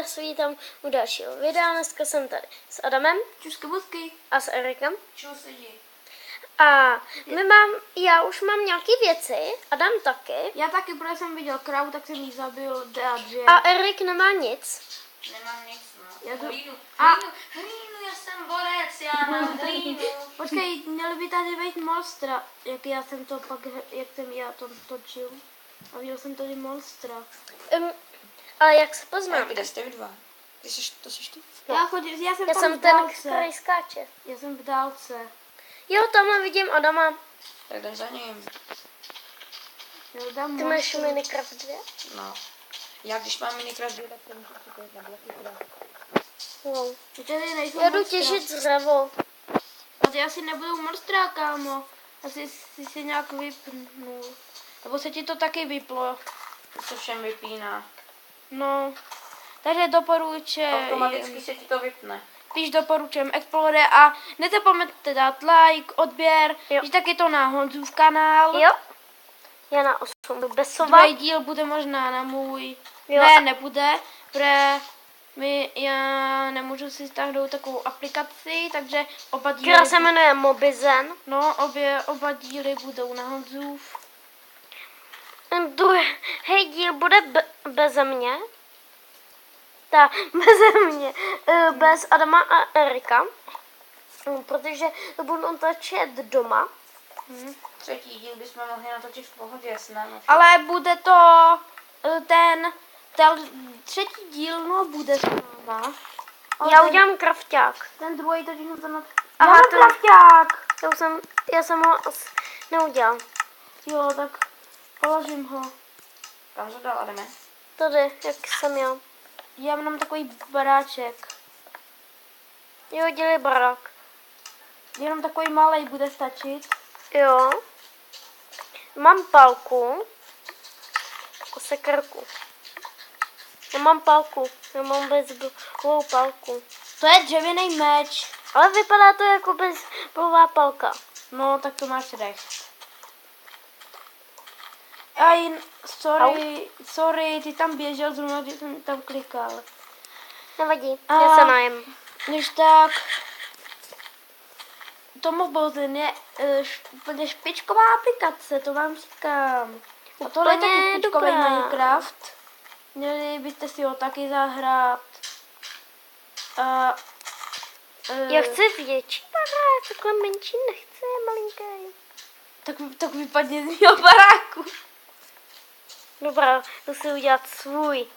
vás vítám u dalšího videa. Dneska jsem tady s Adamem. Čusky busky. A s Erikem. Čus lidi. A já už mám nějaké věci, Adam taky. Já taky, protože jsem viděl kravu, tak jsem jí zabil dře. A Erik nemá nic. Nemám nic, no. Já to- Hlínu, A- hlínu, já jsem borec, já mám hlínu. Počkej, měl by tady být monstra, jak já jsem to to točil. A viděl jsem tady monstra. Ale jak se pozná? Kde jste vy dva? To jsi ty? Já jsem Já tam jsem v ten, dálce. který skáče. Já jsem v dálce. Jo, tamhle vidím Adama. Tak jdem za ním. Já dám Ty máš monstru. Minecraft 2? No. Já když mám Minecraft, tak to můžu připojit na bloky teda. Wow. Ty tady nejsou Já jdu monstra. těžit dřevo. A ty asi nebudou monstra, kámo. Asi si se nějak vypnul. Nebo se ti to taky vyplo. To se všem vypíná. No. Takže doporučuji. Automaticky se ti to vypne. Když doporučujem Explorer a nezapomeňte dát like, odběr, Jo. že taky to na Honzův kanál. Jo. Já na 8 jdu besovat. Druhý díl bude možná na můj. Jo. Ne, nebude, protože já nemůžu si stáhnout takovou aplikaci, takže oba díly, Která se jmenuje Mobizen. oba díly budou na Honzův. Druhý díl bude beze mě. Beze mě. Bez Adama a Erika. Protože to budu natočit doma. Třetí díl bychom mohli natočit v pohodě s námi. Ale bude to ten třetí díl, no bude s náma. Ale Já udělám krafťák. ten druhý totiž to na... Aha, Já mám ten- krafťák! Já jsem ho neudělal. Jo, tak položím ho. Kam to dal, Adame? Tady, jak jsem já. Já mám takový baráček. Jo, dělej barák. Jenom takový malý bude stačit. Jo. Mám palku. A sekerku. Já mám palku. Já mám bezbolovou palku. To je dřevěný meč. Ale vypadá to jako bezbolová palka. No, tak to máš recht. Aj, sorry, ty tam běžel zrovna, když jsem tam klikal. Nevadí, A- já se najem. Když tak, to Mobizen je úplně špičková aplikace, to vám říkám. A tohle je Úplně taky špičkový dobrá. Minecraft. Měli byste si ho taky zahrát. A, Já chci větší barák, takhle menší nechci, malinký. tak vypadně z mého baráku. Dobrá, jdu si udělat svůj.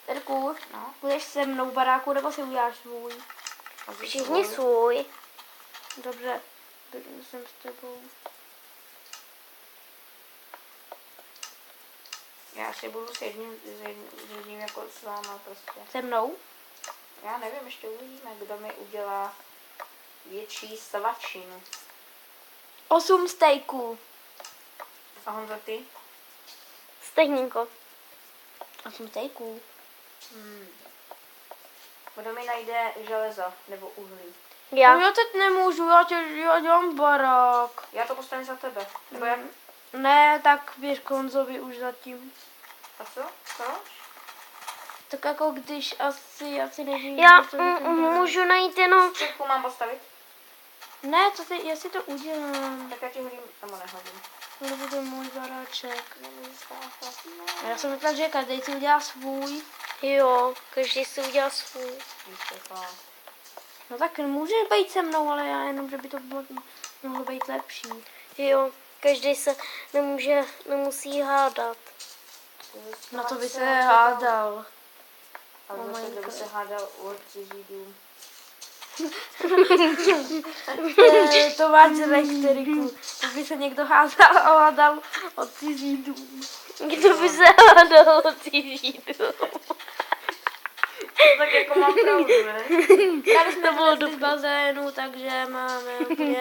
Terku, no, budeš se mnou v baráku, nebo si uděláš svůj? Všichni svůj. Dobře, jsem s tebou. Já si budu s jedním jako s váma prostě. Se mnou? Já nevím, ještě uvidíme, kdo mi udělá větší svačinu. 8 stejků. A Honzo, ty? Stejnínko. 8 stejků. Kdo mi najde železo nebo uhlí? No Já. já teď nemůžu, já dělám barák. Já to postavím za tebe. Nebo jak? Ne, tak běž k Honzovi už zatím. A co? Proč? Tak jako když asi nežiju. Já můžu najít jenom... Střechku mám postavit? Ne, já si to udělám. Tak já ti hodím, nebo nehodím. To bude můj baráček. A já jsem myslela, že každý si udělá svůj. Jo, každý si udělal svůj. No tak může být se mnou, ale já jenom, že by to mohlo být lepší. Jo, každý se nemusí hádat. Na to by se hádal. Ale zase, kdo by se hádal o cizí dům. To máš elektriku. To by se někdo hádal od cizí dům. Kdo by se hádal o cizí dům? Tak jako mám pravdu, ne? Tady jsme byli v bazénu, takže máme úplně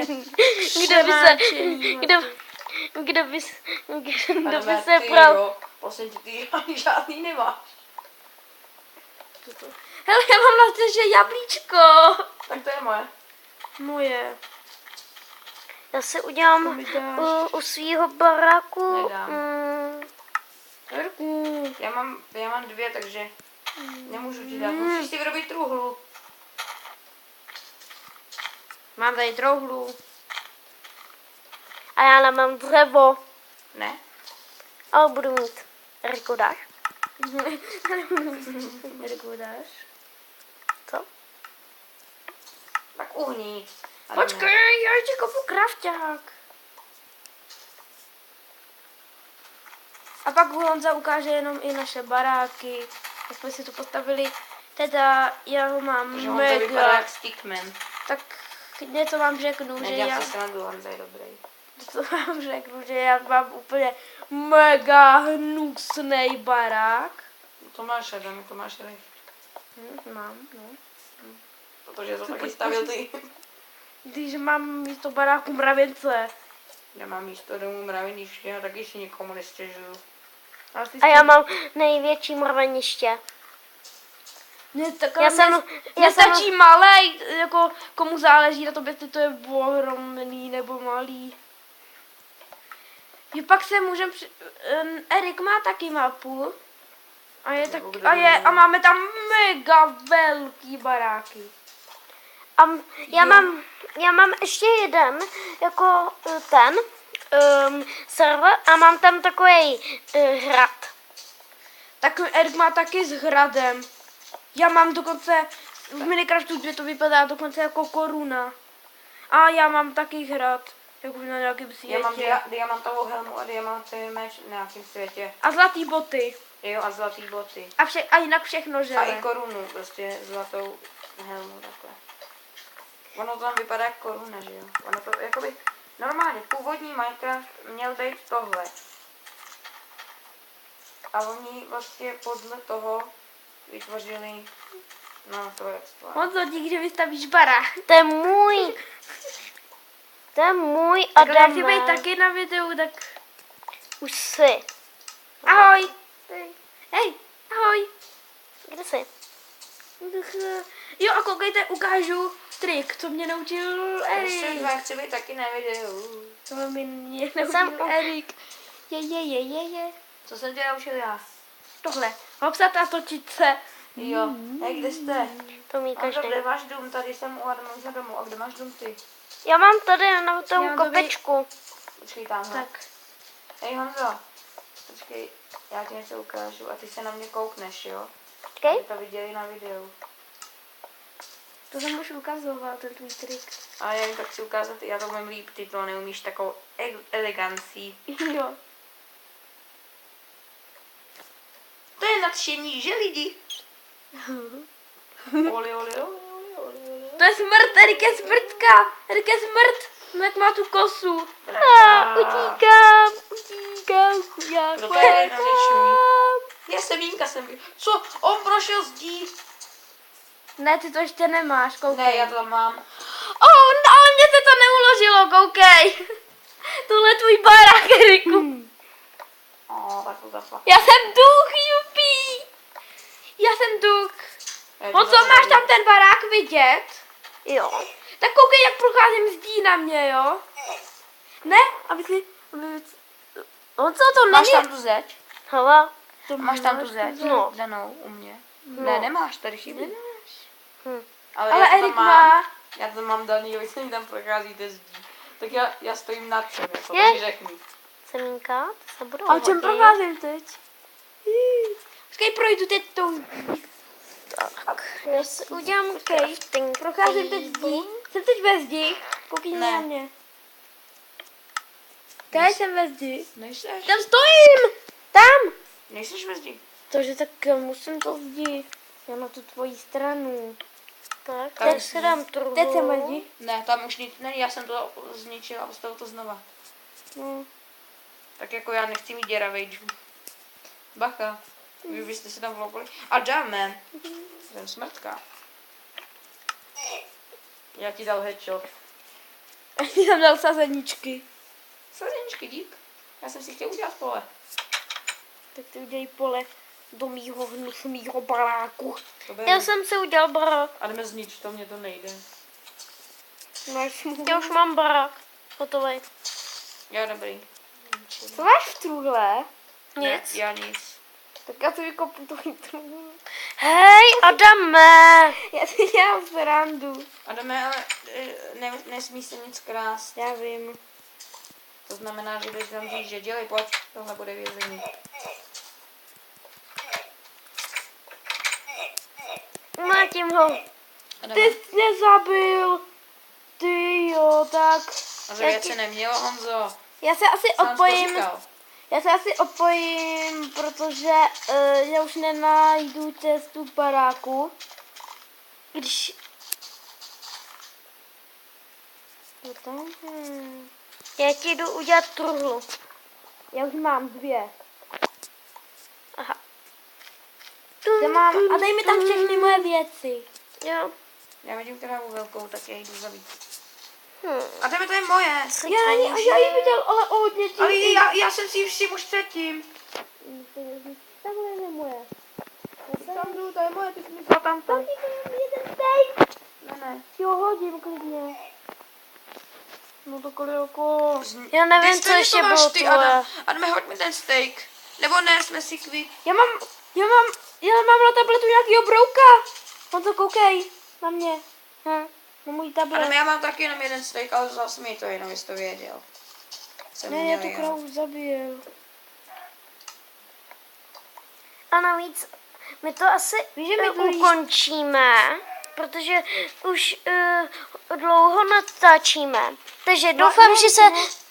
kdo by se prav... Prosím tě, ty žádný nemáš. Hele, já mám na že jablíčko. Tak to je moje. Moje. Já si udělám To mi dáš. u svýho baráku. Nedám. Já mám 2, takže Nemůžu ti dát, musíš si vyrobit truhlu. Mám tady trouhlu. A já nemám dřevo, Ne? ale budu mít. Riku, dáš? Jirku, dáš? Co? Tak uhni. Počkej, já ještě kopu krafťák. A pak Honza ukáže jenom i naše baráky. Jak jsme si tu postavili. Teda já ho mám Že on to vypadá mega. jak stickman. Tak něco vám řeknu, že Nedělám já... si srandu, Honza je dobrý. Co vám řeknu, že já mám úplně mega hnusnej barák. To máš, Adam, to máš recht. Mám, no. Protože to taky stavil ty. Když mám místo baráku mravěnce. Já mám místo domů mraveniště a taky si nikomu nestěžuju. A já mám největší mraveniště. Mně Já jsem- stačí malej, jako komu záleží na tom, jestli to je ohromný nebo malý. Že pak se můžeme... Erik má taky mapu. A, je tak, a máme tam mega velký baráky. A já mám ještě jeden, jako ten server a mám tam takový hrad. Tak Erik má taky s hradem. Já mám dokonce, v Minecraftu 2 to vypadá dokonce jako koruna. A já mám taky hrad, jako na nějakém světě. Já mám diamantovou helmu a diamantový meč v nějakém světě. A zlatý boty. Jo, a zlatý boty. A jinak všechno A žele. i korunu, prostě zlatou helmu takhle. Ono to tam vypadá jak koruna, že jo? Ono to, jakoby, normálně, původní Minecraft měl být tohle. A oni vlastně podle toho vytvořili, no to je to. Honzo, díky, že vystavíš barák. To je můj. To je můj Tak já chci být Adame. taky na videu, tak Už jsi. ahoj. Hej, ahoj. Kde jsi? Jo a koukejte, ukážu trik, co mě naučil Erik. Já chci být taky na videu. Co mě Jsem naučil Erik. Je. Co jsem tě naučil já? Tohle. Hopsat a točit se. Jo, hej, kde jste? To mý Anto, každý. kde máš dům? Tady jsem u Adamova domu. A kde máš dům ty? Já mám tady na Já tom mám kopečku. Počkej tamhle. Tak. Hej Honzo, počkej, já ti něco ukážu a ty se na mě koukneš, jo? Okay? Aby to viděli na videu. To jsem už ukazoval, ten tvůj trik. A já jim tak chci ukázat, já to umím líp, ty to neumíš takovou elegancí. Jo. To je nadšení, že lidi? Oli. To je smrt, Erik je smrtka. Erik je smrt. No jak má tu kosu. Utíkám, chudák. Kdo to je nadšení? Já jsem Jínka, Co? On prošel zdí. Ne, ty to ještě nemáš, koukej. Ne, já to tam mám. No, ale mě se to neuložilo, koukej. Tohle je tvůj barák, Eriku. Tak to zapla. Já jsem duch, jupí. Já jsem duch. Honzo, máš tam ten barák vidět? Jo. Tak koukej, jak procházím zdí na mě, jo? Ne? Honzo, to není... Máš tam tu zeď? Hele. Máš tam tu zeď? No. Danou u mě. No. Ne, nemáš, tady chybí. Hm. já Ale to tam Erik má... Já to mám daný, vy se mi tam procházíte zdí. Tak já stojím nad tím, jako Je. to mi řekni. Semínka, to se budou A čem hodit. procházím teď? Počkej, projdu teď tou... Tak, já si udělám crafting. Procházím teď zdí. Jsem teď ve zdi. Koukej Ne. na mě. Teď jsem ve zdi. Nejseš? Tam stojím! Tam! Nejseš ve zdi? Takže tak musím to zdi. Já na tu tvoji stranu. Tak, Tam teď si dám truhlu. Teď jsem ve zdi. Ne, tam už nic není, já jsem to zničil a postavil to znova. No. Tak jako já nechci mít děravej džum. Bacha, vy byste se tam vloupili. A dáme. Jsem smrtka. Já ti dal headshot. Já jsem dal sazeničky. Sazeničky, dík. Já jsem si chtěl udělat pole. Tak ty udělej pole do mýho hnusnýho baráku. To beru. Já jsem si udělal barák. A jdeme znič, to mě to nejde. Já už mám barák. Hotový. Já dobrý. Co máš v truhle? Nic. Ne, já nic. Tak já si vykopu tvoji truhle. Hej, Adame! Já si dělám srandu. Adame, ale nesmí se nic krást. Já vím. To znamená, že jdeš tam říct, že dělej, pojď, tohle bude vězení. Mlátím ho. Adame, Ty jsi mě zabil. Ty jo, tak. a zabíjet se nemělo, Honzo. Já se asi Sám jsi to odpojím. říkal. Já se asi odpojím, protože já už nenajdu cestu k baráku. Když... No tam, Já ti jdu udělat truhlu. Já už mám 2. Aha. Já mám, a dej mi tam všechny moje věci. Jo. Já vidím krávu velkou, tak já jdu zabít. Hm. Adame, to je moje. Já ji viděl, ale o hodně Ale já jsem si ji všiml už předtím. Takhle je moje. Tam jdu, to je moje, ty jsi mi vzal tam. Taky mám jeden steak. Ne. Jo, hodím klidně. No to koliko. Já nevím, Ty co stejně ještě to máš bylo ty, tvoje. Adame, hoď mi ten steak. Nebo ne, jsme si kví. Já mám na tabletu nějakýho brouka. On to koukej na mě. Na můj tablet. Adame, já mám taky jenom jeden steak, ale zase mi to jenom, jestli to věděl. Jsem Ne, já měl, tu jo. krávu zabil. A navíc my to asi Víš, že mi tu ukončíme, protože už dlouho natáčíme. Takže doufám, že se...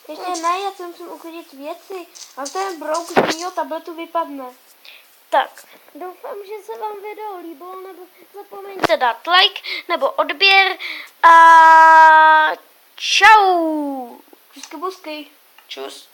Ještě ne, já si musím uklidit věci. A ten brouk z mýho tabletu vypadne. Tak, doufám, že se vám video líbilo, nebo zapomeňte dát like, nebo odběr a čau! Busky, busky. Čus.